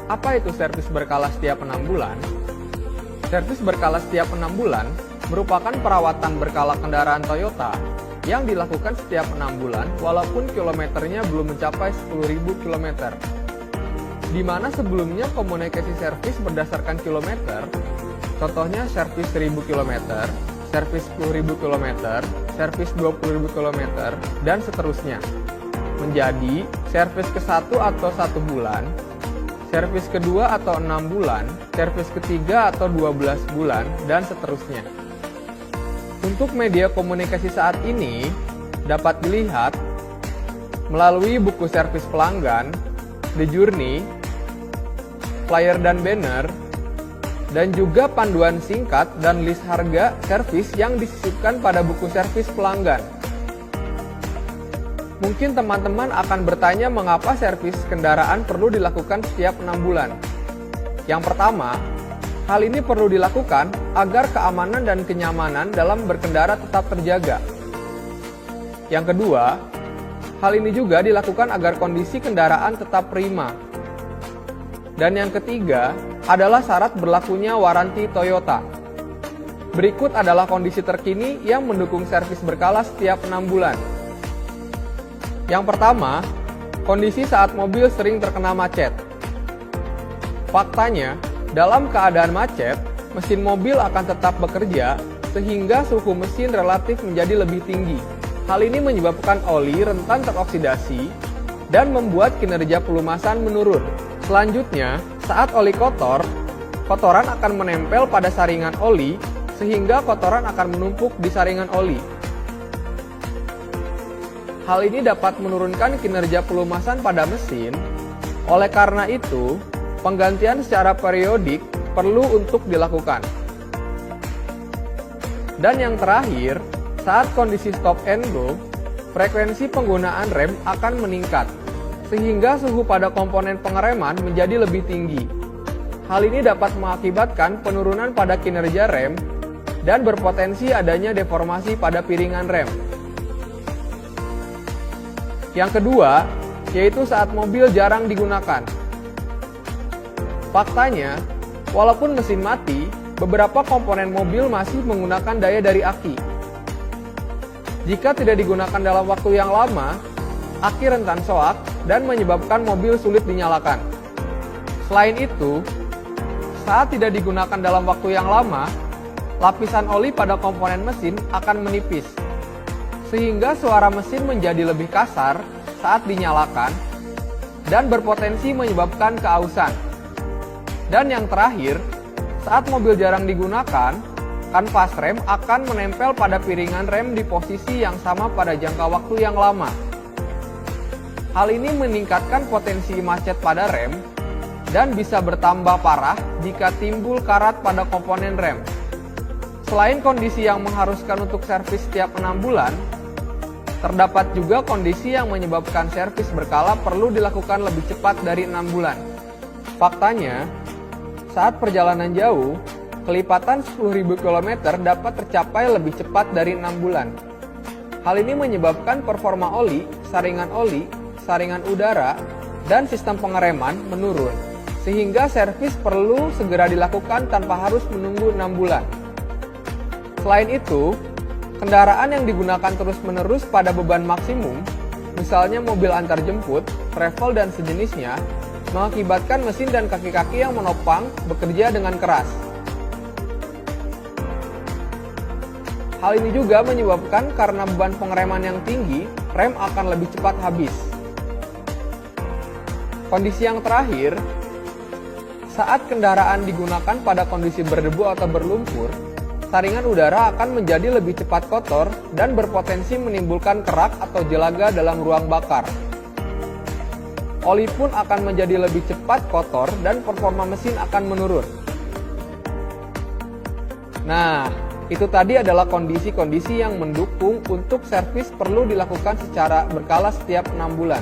Apa itu servis berkala setiap 6 bulan? Servis berkala setiap 6 bulan merupakan perawatan berkala kendaraan Toyota yang dilakukan setiap 6 bulan walaupun kilometernya belum mencapai 10.000 km. Di mana sebelumnya komunikasi servis berdasarkan kilometer, contohnya servis 1000 km, servis 10.000 km, servis 20.000 km, dan seterusnya. Menjadi servis ke-1 atau 1 bulan, servis kedua atau 6 bulan, servis ketiga atau 12 bulan, dan seterusnya. Untuk media komunikasi saat ini dapat dilihat melalui buku servis pelanggan, The Journey, flyer dan banner, dan juga panduan singkat dan list harga servis yang disisipkan pada buku servis pelanggan. Mungkin teman-teman akan bertanya mengapa servis kendaraan perlu dilakukan setiap 6 bulan. Yang pertama, hal ini perlu dilakukan agar keamanan dan kenyamanan dalam berkendara tetap terjaga. Yang kedua, hal ini juga dilakukan agar kondisi kendaraan tetap prima. Dan yang ketiga adalah syarat berlakunya waranti Toyota. Berikut adalah kondisi terkini yang mendukung servis berkala setiap 6 bulan. Yang pertama, kondisi saat mobil sering terkena macet. Faktanya, dalam keadaan macet, mesin mobil akan tetap bekerja sehingga suhu mesin relatif menjadi lebih tinggi. Hal ini menyebabkan oli rentan teroksidasi dan membuat kinerja pelumasan menurun. Selanjutnya, saat oli kotor, kotoran akan menempel pada saringan oli sehingga kotoran akan menumpuk di saringan oli. Hal ini dapat menurunkan kinerja pelumasan pada mesin. Oleh karena itu, penggantian secara periodik perlu untuk dilakukan. Dan yang terakhir, saat kondisi stop and go, frekuensi penggunaan rem akan meningkat, sehingga suhu pada komponen pengereman menjadi lebih tinggi. Hal ini dapat mengakibatkan penurunan pada kinerja rem dan berpotensi adanya deformasi pada piringan rem. Yang kedua, yaitu saat mobil jarang digunakan. Faktanya, walaupun mesin mati, beberapa komponen mobil masih menggunakan daya dari aki. Jika tidak digunakan dalam waktu yang lama, aki rentan soak dan menyebabkan mobil sulit dinyalakan. Selain itu, saat tidak digunakan dalam waktu yang lama, lapisan oli pada komponen mesin akan menipis, sehingga suara mesin menjadi lebih kasar saat dinyalakan dan berpotensi menyebabkan keausan. Dan yang terakhir, saat mobil jarang digunakan, kanvas rem akan menempel pada piringan rem di posisi yang sama pada jangka waktu yang lama. Hal ini meningkatkan potensi macet pada rem dan bisa bertambah parah jika timbul karat pada komponen rem. Selain kondisi yang mengharuskan untuk servis setiap 6 bulan, terdapat juga kondisi yang menyebabkan servis berkala perlu dilakukan lebih cepat dari 6 bulan. Faktanya, saat perjalanan jauh, kelipatan 10.000 km dapat tercapai lebih cepat dari 6 bulan. Hal ini menyebabkan performa oli, saringan udara, dan sistem pengereman menurun, sehingga servis perlu segera dilakukan tanpa harus menunggu 6 bulan. Selain itu, kendaraan yang digunakan terus-menerus pada beban maksimum, misalnya mobil antarjemput, travel, dan sejenisnya, mengakibatkan mesin dan kaki-kaki yang menopang bekerja dengan keras. Hal ini juga menyebabkan karena beban pengereman yang tinggi, rem akan lebih cepat habis. Kondisi yang terakhir, saat kendaraan digunakan pada kondisi berdebu atau berlumpur, saringan udara akan menjadi lebih cepat kotor dan berpotensi menimbulkan kerak atau jelaga dalam ruang bakar. Oli pun akan menjadi lebih cepat kotor dan performa mesin akan menurun. Nah, itu tadi adalah kondisi-kondisi yang mendukung untuk servis perlu dilakukan secara berkala setiap 6 bulan.